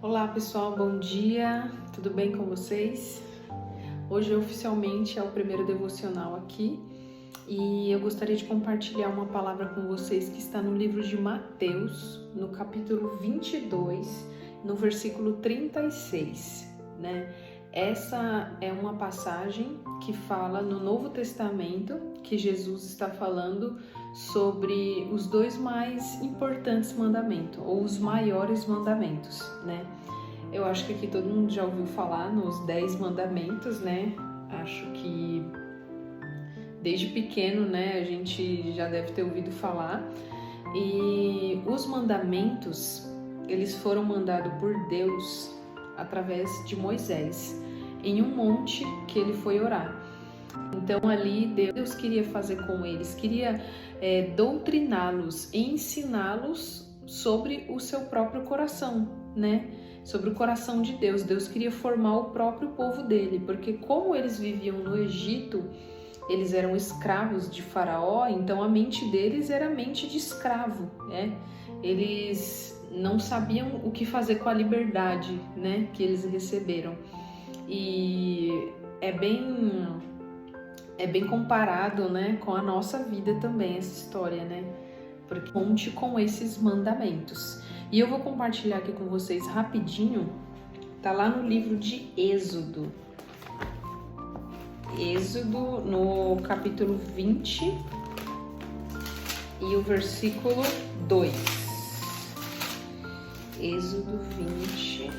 Olá pessoal, bom dia, tudo bem com vocês? Hoje oficialmente é o primeiro devocional aqui e eu gostaria de compartilhar uma palavra com vocês que está no livro de Mateus, no capítulo 22, no versículo 36, né? Essa é uma passagem que fala no Novo Testamento, que Jesus está falando sobre os dois mais importantes mandamentos, ou os maiores mandamentos, né? Eu acho que aqui todo mundo já ouviu falar nos 10 mandamentos, né? Acho que desde pequeno, né, a gente já deve ter ouvido falar. E os mandamentos, eles foram mandados por Deus através de Moisés, em um monte que ele foi orar. Então ali Deus queria fazer com eles, queria doutriná-los, ensiná-los sobre o seu próprio coração, né? Sobre o coração de Deus. Deus queria formar o próprio povo dele, porque como eles viviam no Egito, eles eram escravos de Faraó, então a mente deles era mente de escravo, né? Eles não sabiam o que fazer com a liberdade, né, que eles receberam. E é bem comparado, né, com a nossa vida também, essa história, né? Porque conte com esses mandamentos. E eu vou compartilhar aqui com vocês rapidinho, tá lá no livro de Êxodo. Êxodo, no capítulo 20 e o versículo 2. Êxodo 20.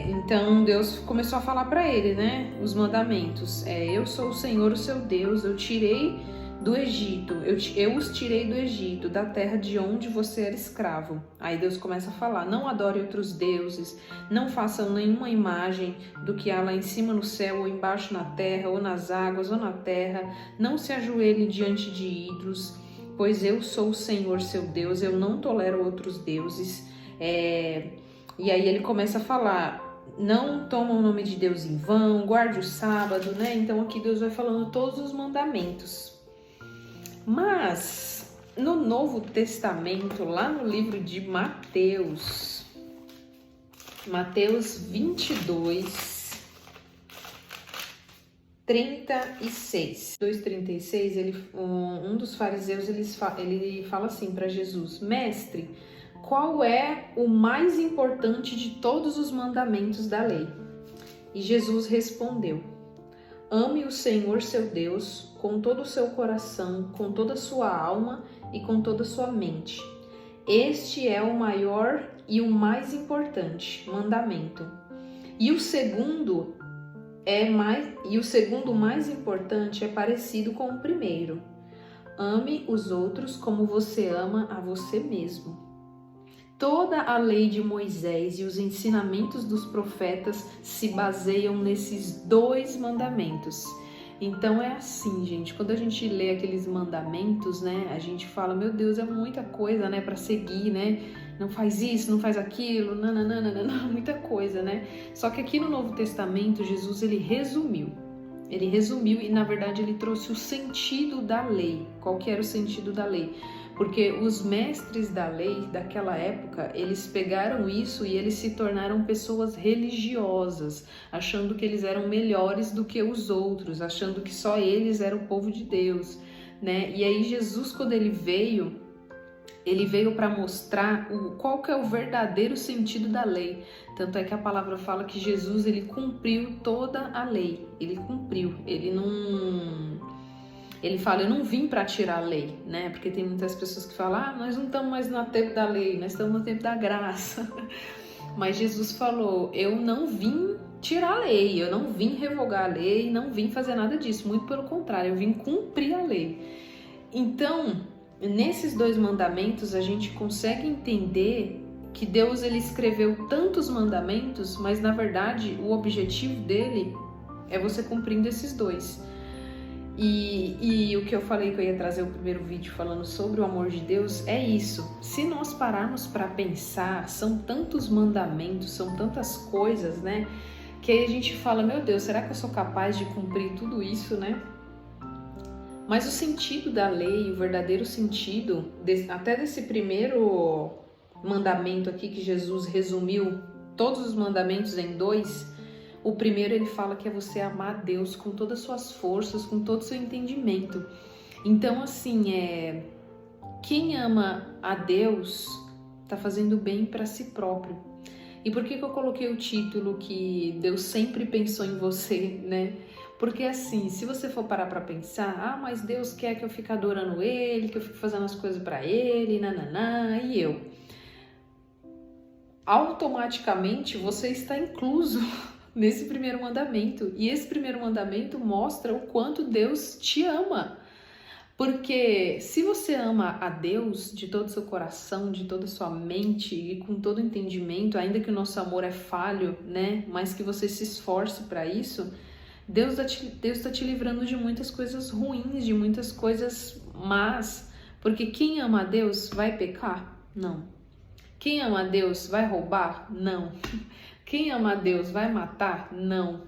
Então Deus começou a falar para ele, né, os mandamentos. Eu sou o Senhor, o seu Deus, eu tirei do Egito, eu os tirei do Egito, da terra de onde você era escravo. Aí Deus começa a falar: não adore outros deuses, não façam nenhuma imagem do que há lá em cima no céu, ou embaixo na terra, ou nas águas, ou na terra, não se ajoelhe diante de ídolos, pois eu sou o Senhor, seu Deus, eu não tolero outros deuses. E aí ele começa a falar: não toma o nome de Deus em vão, guarde o sábado, né? Então aqui Deus vai falando todos os mandamentos. Mas no Novo Testamento, lá no livro de Mateus 22, 36. 2:36, um dos fariseus ele fala assim para Jesus: Mestre, qual é o mais importante de todos os mandamentos da lei? E Jesus respondeu: ame o Senhor seu Deus com todo o seu coração, com toda a sua alma e com toda a sua mente. Este é o maior e o mais importante mandamento. E o segundo mais importante é parecido com o primeiro: ame os outros como você ama a você mesmo. Toda a lei de Moisés e os ensinamentos dos profetas se baseiam nesses dois mandamentos. Então é assim, gente, quando a gente lê aqueles mandamentos, né, a gente fala: meu Deus, é muita coisa, né, para seguir, né? Não faz isso, não faz aquilo, muita coisa, né? Só que aqui no Novo Testamento, Jesus ele resumiu e na verdade ele trouxe o sentido da lei. Qual que era o sentido da lei? Porque os mestres da lei daquela época, eles pegaram isso e eles se tornaram pessoas religiosas, achando que eles eram melhores do que os outros, achando que só eles eram o povo de Deus, né? E aí Jesus, quando ele veio para mostrar qual que é o verdadeiro sentido da lei. Tanto é que a palavra fala que Jesus ele cumpriu toda a lei, ele cumpriu, ele fala: eu não vim para tirar a lei, né? Porque tem muitas pessoas que falam: nós não estamos mais no tempo da lei, nós estamos no tempo da graça. Mas Jesus falou: eu não vim tirar a lei, eu não vim revogar a lei, não vim fazer nada disso, muito pelo contrário, eu vim cumprir a lei. Então, nesses dois mandamentos a gente consegue entender que Deus ele escreveu tantos mandamentos, mas na verdade o objetivo dele é você cumprindo esses dois. E o que eu falei que eu ia trazer o primeiro vídeo falando sobre o amor de Deus é isso. Se nós pararmos para pensar, são tantos mandamentos, são tantas coisas, né? Que aí a gente fala, meu Deus, será que eu sou capaz de cumprir tudo isso, né? Mas o sentido da lei, o verdadeiro sentido, até desse primeiro mandamento aqui que Jesus resumiu todos os mandamentos em 2, o primeiro ele fala que é você amar a Deus com todas as suas forças, com todo o seu entendimento. Então, assim, quem ama a Deus está fazendo bem para si próprio. E por que eu coloquei o título que Deus sempre pensou em você, né? Porque assim, se você for parar para pensar, mas Deus quer que eu fique adorando Ele, que eu fique fazendo as coisas para Ele, nananá, e eu? Automaticamente você está incluso nesse primeiro mandamento. E esse primeiro mandamento mostra o quanto Deus te ama. Porque se você ama a Deus de todo o seu coração, de toda a sua mente e com todo o entendimento, ainda que o nosso amor é falho, né? Mas que você se esforce para isso, Deus está te livrando de muitas coisas ruins, de muitas coisas más. Porque quem ama a Deus vai pecar? Não. Quem ama a Deus vai roubar? Não. Quem ama a Deus vai matar? Não.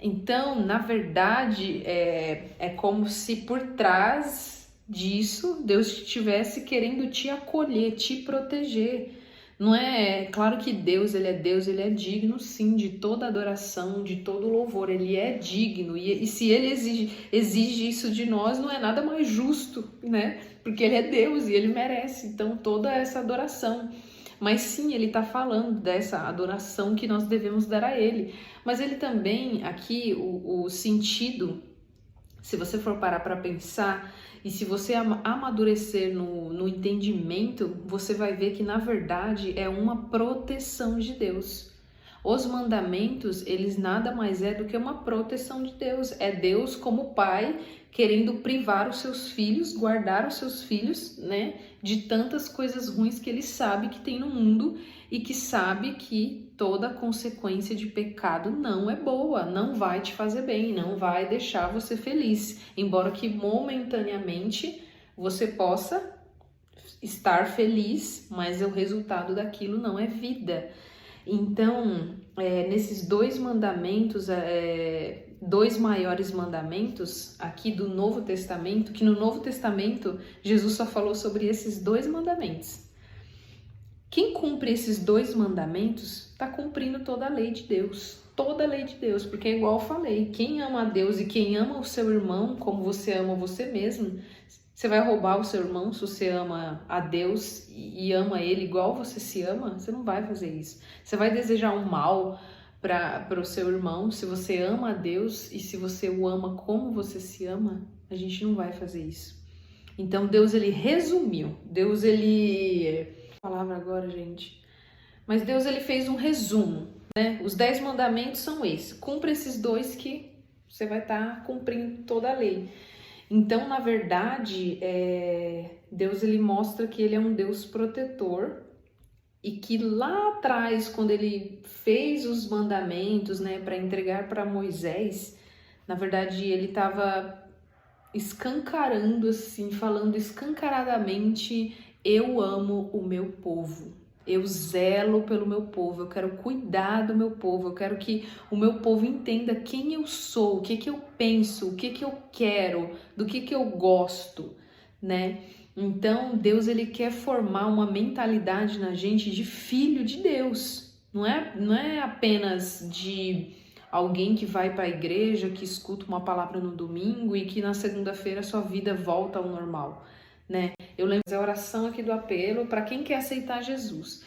Então, na verdade, é como se por trás disso Deus estivesse querendo te acolher, te proteger. Não é? Claro que Deus, ele é digno sim de toda adoração, de todo louvor, ele é digno. E se ele exige isso de nós, não é nada mais justo, né? Porque ele é Deus e ele merece, então, toda essa adoração. Mas sim, ele está falando dessa adoração que nós devemos dar a ele. Mas ele também, aqui, o sentido, se você for parar para pensar, e se você amadurecer no entendimento, você vai ver que, na verdade, é uma proteção de Deus. Os mandamentos, eles nada mais é do que uma proteção de Deus. É Deus como pai querendo privar os seus filhos, guardar os seus filhos, né, de tantas coisas ruins que ele sabe que tem no mundo e que sabe que toda consequência de pecado não é boa, não vai te fazer bem, não vai deixar você feliz, embora que momentaneamente você possa estar feliz, mas o resultado daquilo não é vida. Então, nesses 2 mandamentos, 2 maiores mandamentos aqui do Novo Testamento, que no Novo Testamento Jesus só falou sobre esses 2 mandamentos. Quem cumpre esses 2 mandamentos está cumprindo toda a lei de Deus. Toda a lei de Deus, porque é igual eu falei, quem ama a Deus e quem ama o seu irmão como você ama você mesmo, você vai roubar o seu irmão se você ama a Deus e ama ele igual você se ama? Você não vai fazer isso. Você vai desejar um mal para o seu irmão se você ama a Deus e se você o ama como você se ama? A gente não vai fazer isso. Então Deus, ele resumiu. Deus, ele... palavra agora, gente. Mas Deus, ele fez um resumo, né? Os 10 mandamentos são esses. Cumpra esses 2 que você vai estar cumprindo toda a lei. Então, na verdade, Deus, ele mostra que ele é um Deus protetor e que lá atrás, quando ele fez os mandamentos, né, para entregar para Moisés, na verdade, ele estava escancarando, assim, falando escancaradamente, eu amo o meu povo. Eu zelo pelo meu povo, eu quero cuidar do meu povo, eu quero que o meu povo entenda quem eu sou, o que que eu penso, o que que eu quero, do que eu gosto, né? Então, Deus, ele quer formar uma mentalidade na gente de filho de Deus. Não é apenas de alguém que vai para a igreja, que escuta uma palavra no domingo e que na segunda-feira sua vida volta ao normal, né? Eu lembro da oração aqui do apelo para quem quer aceitar Jesus.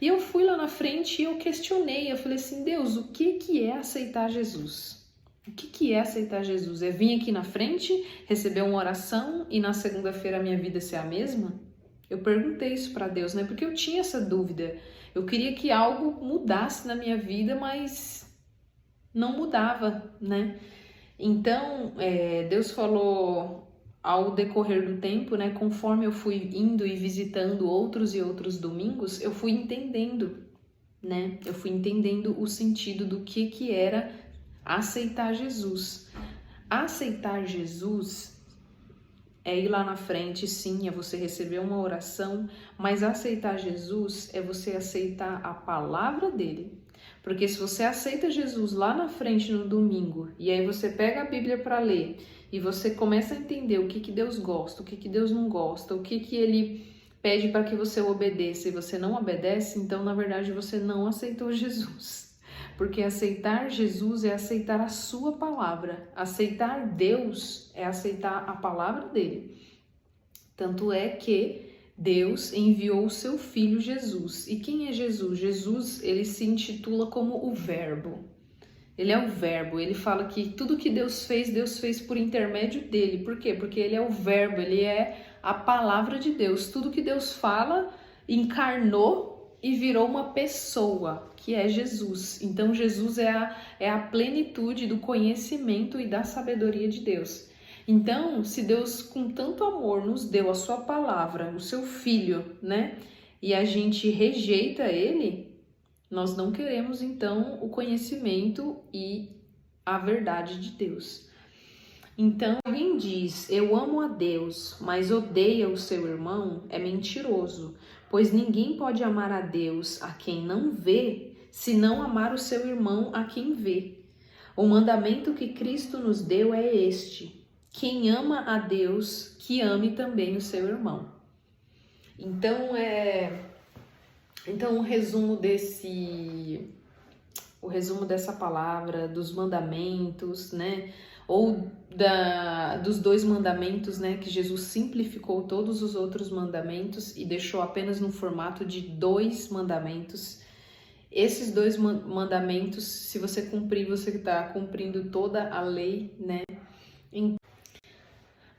E eu fui lá na frente e eu questionei, eu falei assim, Deus, o que é aceitar Jesus? O que é aceitar Jesus? É vir aqui na frente, receber uma oração e na segunda-feira a minha vida ser a mesma? Eu perguntei isso para Deus, né? Porque eu tinha essa dúvida. Eu queria que algo mudasse na minha vida, mas não mudava, né? Então, Deus falou ao decorrer do tempo, né? Conforme eu fui indo e visitando outros e outros domingos, eu fui entendendo, né? Eu fui entendendo o sentido do que era aceitar Jesus. Aceitar Jesus é ir lá na frente, sim, é você receber uma oração, mas aceitar Jesus é você aceitar a palavra dele. Porque se você aceita Jesus lá na frente no domingo, e aí você pega a Bíblia para ler, e você começa a entender o que Deus gosta, o que Deus não gosta, o que ele pede para que você obedeça e você não obedece, então na verdade você não aceitou Jesus. Porque aceitar Jesus é aceitar a sua palavra. Aceitar Deus é aceitar a palavra dele. Tanto é que Deus enviou o seu filho Jesus. E quem é Jesus? Jesus, ele se intitula como o Verbo. Ele é o Verbo. Ele fala que tudo que Deus fez por intermédio dele. Por quê? Porque ele é o Verbo, ele é a palavra de Deus. Tudo que Deus fala, encarnou e virou uma pessoa, que é Jesus. Então Jesus é a plenitude do conhecimento e da sabedoria de Deus. Então, se Deus com tanto amor nos deu a sua palavra, o seu filho, né? E a gente rejeita ele, nós não queremos então o conhecimento e a verdade de Deus. Então, alguém diz, eu amo a Deus, mas odeia o seu irmão, é mentiroso, pois ninguém pode amar a Deus a quem não vê, se não amar o seu irmão a quem vê. O mandamento que Cristo nos deu é este: quem ama a Deus, que ame também o seu irmão. Então, o resumo dessa palavra, dos mandamentos, né? Ou dos 2 mandamentos, né? Que Jesus simplificou todos os outros mandamentos e deixou apenas no formato de 2 mandamentos. Esses 2 mandamentos, se você cumprir, você está cumprindo toda a lei, né?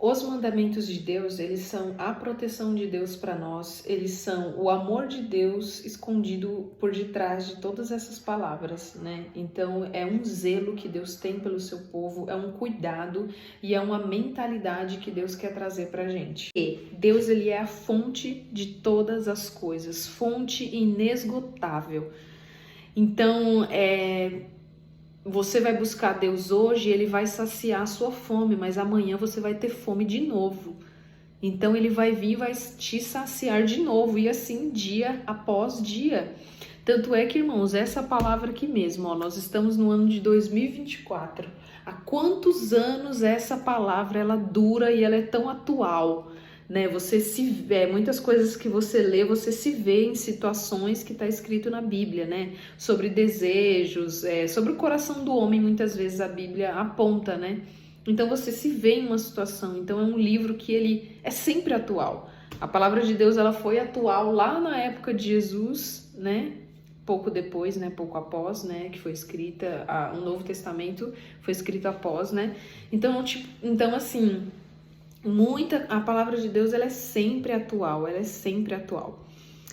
Os mandamentos de Deus, eles são a proteção de Deus para nós, eles são o amor de Deus escondido por detrás de todas essas palavras, né? Então, é um zelo que Deus tem pelo seu povo, é um cuidado e é uma mentalidade que Deus quer trazer para a gente. E Deus, ele é a fonte de todas as coisas, fonte inesgotável. Então, você vai buscar Deus hoje, ele vai saciar a sua fome, mas amanhã você vai ter fome de novo. Então ele vai vir e vai te saciar de novo, e assim dia após dia. Tanto é que, irmãos, essa palavra aqui mesmo, ó, nós estamos no ano de 2024. Há quantos anos essa palavra ela dura e ela é tão atual? Né? Você se vê, muitas coisas que você lê, você se vê em situações que está escrito na Bíblia, né? Sobre desejos, sobre o coração do homem, muitas vezes a Bíblia aponta, né? Então você se vê em uma situação, então é um livro que ele é sempre atual. A palavra de Deus, ela foi atual lá na época de Jesus, né? Pouco depois, né? Pouco após, né? Que foi escrita, o Novo Testamento foi escrito após, né? Então assim, a palavra de Deus, ela é sempre atual,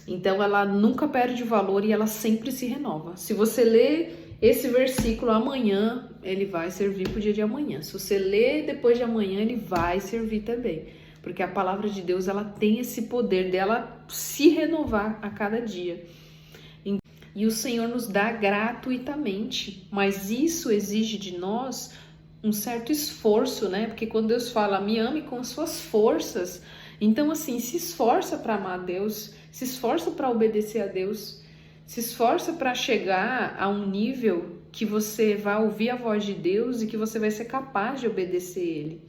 Então ela nunca perde valor e ela sempre se renova. Se você lê esse versículo amanhã, ele vai servir para o dia de amanhã. Se você lê depois de amanhã, ele vai servir também. Porque a palavra de Deus, ela tem esse poder dela se renovar a cada dia. E o Senhor nos dá gratuitamente, mas isso exige de nós um certo esforço, né? Porque quando Deus fala, me ame com as suas forças, então assim, se esforça para amar a Deus, se esforça para obedecer a Deus, se esforça para chegar a um nível que você vai ouvir a voz de Deus e que você vai ser capaz de obedecer Ele.